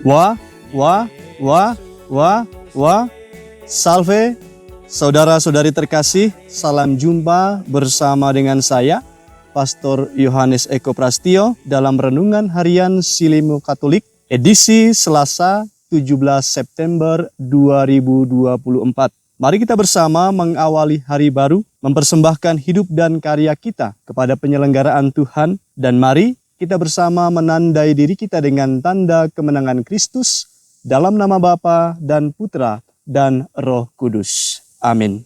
Wah, wah, wah, wah, wah. Salve, saudara-saudari terkasih, salam jumpa bersama dengan saya, Pastor Yohanes Eko Prastio, dalam Renungan Harian Silimo Katolik, edisi Selasa 17 September 2024. Mari kita bersama mengawali hari baru, mempersembahkan hidup dan karya kita kepada penyelenggaraan Tuhan, dan mari kita bersama menandai diri kita dengan tanda kemenangan Kristus dalam nama Bapa dan Putra dan Roh Kudus. Amin.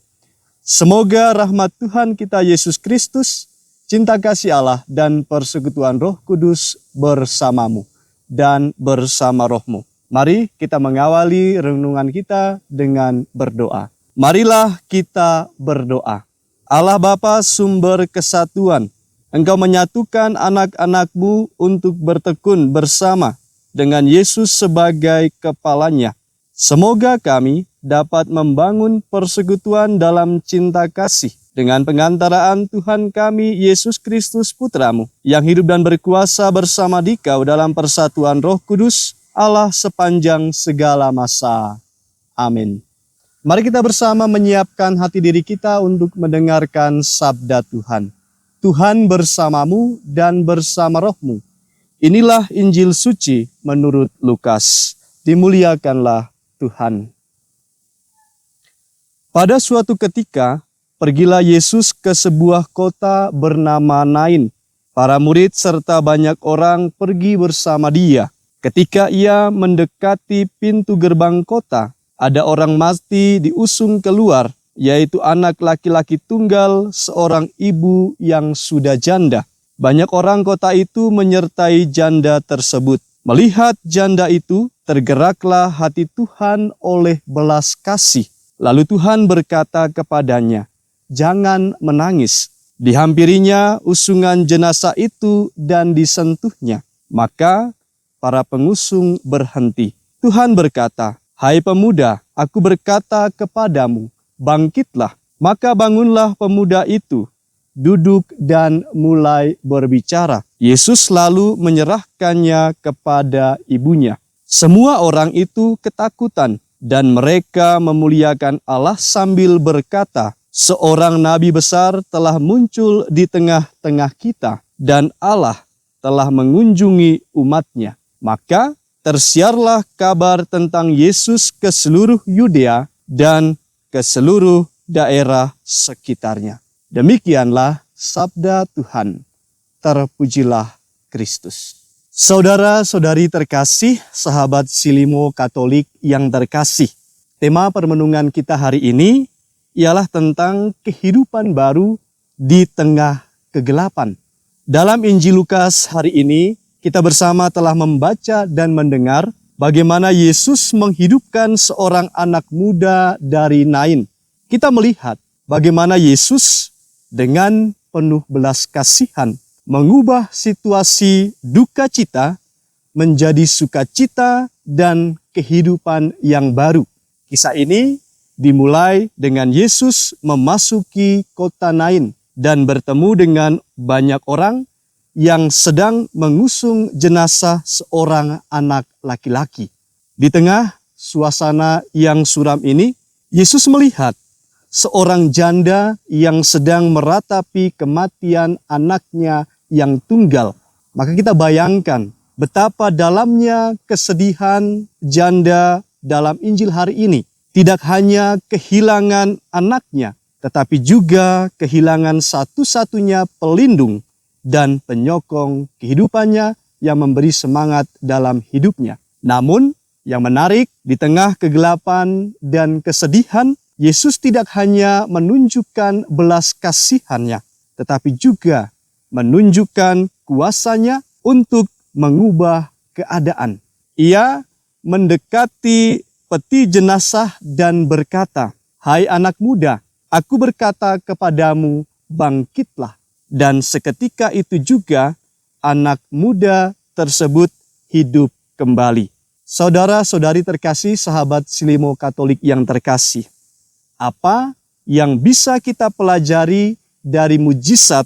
Semoga rahmat Tuhan kita Yesus Kristus, cinta kasih Allah dan persekutuan Roh Kudus bersamamu dan bersama rohmu. Mari kita mengawali renungan kita dengan berdoa. Marilah kita berdoa. Allah Bapa sumber kesatuan, Engkau menyatukan anak-anak-Mu untuk bertekun bersama dengan Yesus sebagai kepalanya. Semoga kami dapat membangun persekutuan dalam cinta kasih dengan pengantaraan Tuhan kami Yesus Kristus Putra-Mu, yang hidup dan berkuasa bersama Dikau dalam persatuan Roh Kudus, Allah sepanjang segala masa. Amin. Mari kita bersama menyiapkan hati diri kita untuk mendengarkan sabda Tuhan. Tuhan bersamamu dan bersama rohmu. Inilah Injil suci menurut Lukas. Dimuliakanlah Tuhan. Pada suatu ketika, pergilah Yesus ke sebuah kota bernama Nain. Para murid serta banyak orang pergi bersama dia. Ketika ia mendekati pintu gerbang kota, ada orang mati diusung keluar, yaitu anak laki-laki tunggal seorang ibu yang sudah janda. Banyak orang kota itu menyertai janda tersebut. Melihat janda itu, tergeraklah hati Tuhan oleh belas kasih. Lalu Tuhan berkata kepadanya, "Jangan menangis." Dihampirinya usungan jenazah itu dan disentuhnya. Maka para pengusung berhenti. Tuhan berkata, "Hai pemuda, aku berkata kepadamu, bangkitlah." Maka bangunlah pemuda itu, duduk dan mulai berbicara. Yesus lalu menyerahkannya kepada ibunya. Semua orang itu ketakutan dan mereka memuliakan Allah sambil berkata, "Seorang nabi besar telah muncul di tengah-tengah kita dan Allah telah mengunjungi umatnya." Maka tersiarlah kabar tentang Yesus ke seluruh Yudea dan ke seluruh daerah sekitarnya. Demikianlah sabda Tuhan. Terpujilah Kristus. Saudara-saudari terkasih, sahabat Silimo Katolik yang terkasih. Tema permenungan kita hari ini ialah tentang kehidupan baru di tengah kegelapan. Dalam Injil Lukas hari ini, kita bersama telah membaca dan mendengar bagaimana Yesus menghidupkan seorang anak muda dari Nain. Kita melihat bagaimana Yesus dengan penuh belas kasihan mengubah situasi duka cita menjadi sukacita dan kehidupan yang baru. Kisah ini dimulai dengan Yesus memasuki kota Nain dan bertemu dengan banyak orang yang sedang mengusung jenazah seorang anak laki-laki. Di tengah suasana yang suram ini, Yesus melihat seorang janda yang sedang meratapi kematian anaknya yang tunggal. Maka kita bayangkan betapa dalamnya kesedihan janda dalam Injil hari ini. Tidak hanya kehilangan anaknya, tetapi juga kehilangan satu-satunya pelindung dan penyokong kehidupannya yang memberi semangat dalam hidupnya. Namun, yang menarik, di tengah kegelapan dan kesedihan, Yesus tidak hanya menunjukkan belas kasihannya, tetapi juga menunjukkan kuasanya untuk mengubah keadaan. Ia mendekati peti jenazah dan berkata, "Hai anak muda, aku berkata kepadamu, bangkitlah." Dan seketika itu juga anak muda tersebut hidup kembali. Saudara-saudari terkasih, sahabat Silimo Katolik yang terkasih, apa yang bisa kita pelajari dari mujizat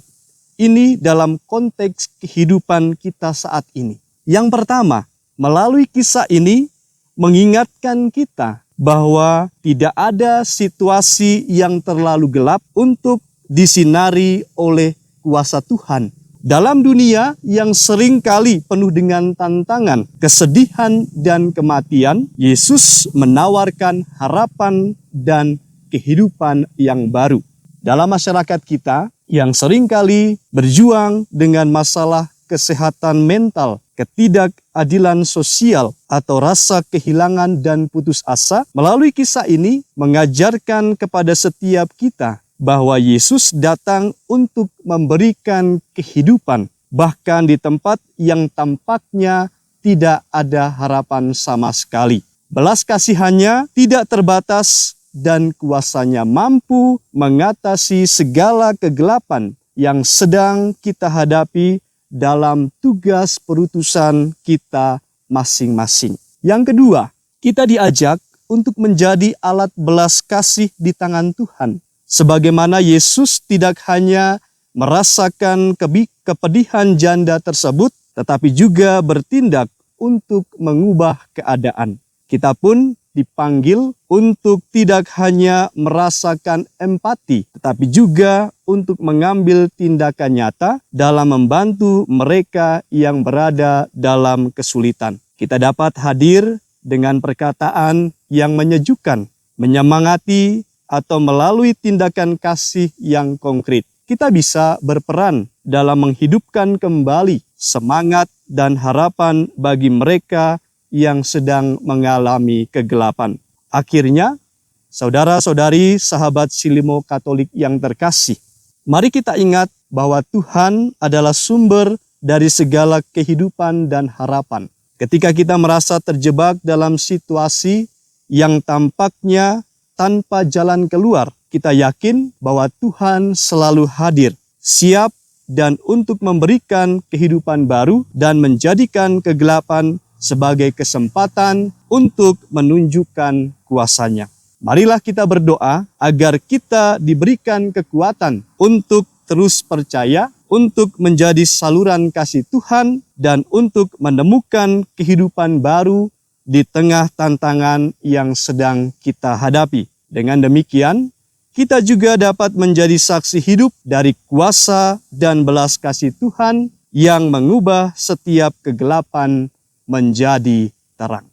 ini dalam konteks kehidupan kita saat ini? Yang pertama, Melalui kisah ini mengingatkan kita bahwa tidak ada situasi yang terlalu gelap untuk disinari oleh kuasa Tuhan. Dalam dunia yang seringkali penuh dengan tantangan, kesedihan, dan kematian, Yesus menawarkan harapan dan kehidupan yang baru. Dalam masyarakat kita yang seringkali berjuang dengan masalah kesehatan mental, ketidakadilan sosial, atau rasa kehilangan dan putus asa, melalui kisah ini mengajarkan kepada setiap kita bahwa Yesus datang untuk memberikan kehidupan, bahkan di tempat yang tampaknya tidak ada harapan sama sekali. Belas kasihannya tidak terbatas dan kuasanya mampu mengatasi segala kegelapan yang sedang kita hadapi dalam tugas perutusan kita masing-masing. Yang kedua, kita diajak untuk menjadi alat belas kasih di tangan Tuhan. Sebagaimana Yesus tidak hanya merasakan kepedihan janda tersebut, tetapi juga bertindak untuk mengubah keadaan. Kita pun dipanggil untuk tidak hanya merasakan empati, tetapi juga untuk mengambil tindakan nyata dalam membantu mereka yang berada dalam kesulitan. Kita dapat hadir dengan perkataan yang menyejukkan, menyemangati, atau melalui tindakan kasih yang konkret. Kita bisa berperan dalam menghidupkan kembali semangat dan harapan bagi mereka yang sedang mengalami kegelapan. Akhirnya, saudara-saudari sahabat Shilimo Katolik yang terkasih, mari kita ingat bahwa Tuhan adalah sumber dari segala kehidupan dan harapan. Ketika kita merasa terjebak dalam situasi yang tampaknya tanpa jalan keluar, kita yakin bahwa Tuhan selalu hadir, siap dan untuk memberikan kehidupan baru dan menjadikan kegelapan sebagai kesempatan untuk menunjukkan kuasa-Nya. Marilah kita berdoa agar kita diberikan kekuatan untuk terus percaya, untuk menjadi saluran kasih Tuhan, dan untuk menemukan kehidupan baru di tengah tantangan yang sedang kita hadapi. Dengan demikian, kita juga dapat menjadi saksi hidup dari kuasa dan belas kasih Tuhan yang mengubah setiap kegelapan menjadi terang.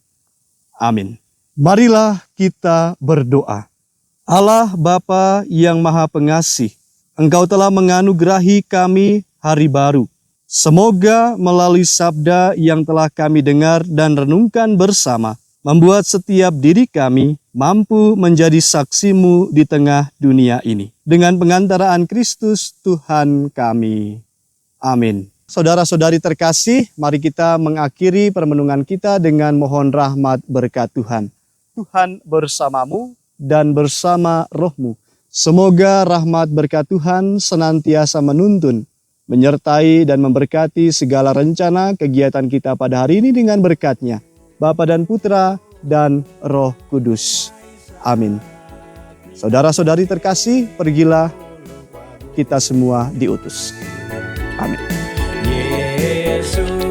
Amin. Marilah kita berdoa. Allah Bapa yang Maha Pengasih, Engkau telah menganugerahi kami hari baru. Semoga melalui sabda yang telah kami dengar dan renungkan bersama, membuat setiap diri kami mampu menjadi saksi-Mu di tengah dunia ini. Dengan pengantaraan Kristus Tuhan kami. Amin. Saudara-saudari terkasih, mari kita mengakhiri permenungan kita dengan mohon rahmat berkat Tuhan. Tuhan bersamamu dan bersama rohmu. Semoga rahmat berkat Tuhan senantiasa menuntun, menyertai dan memberkati segala rencana kegiatan kita pada hari ini dengan berkat-Nya, Bapa dan Putra dan Roh Kudus. Amin. Saudara-saudari terkasih, pergilah, kita semua diutus. Amin. Yesus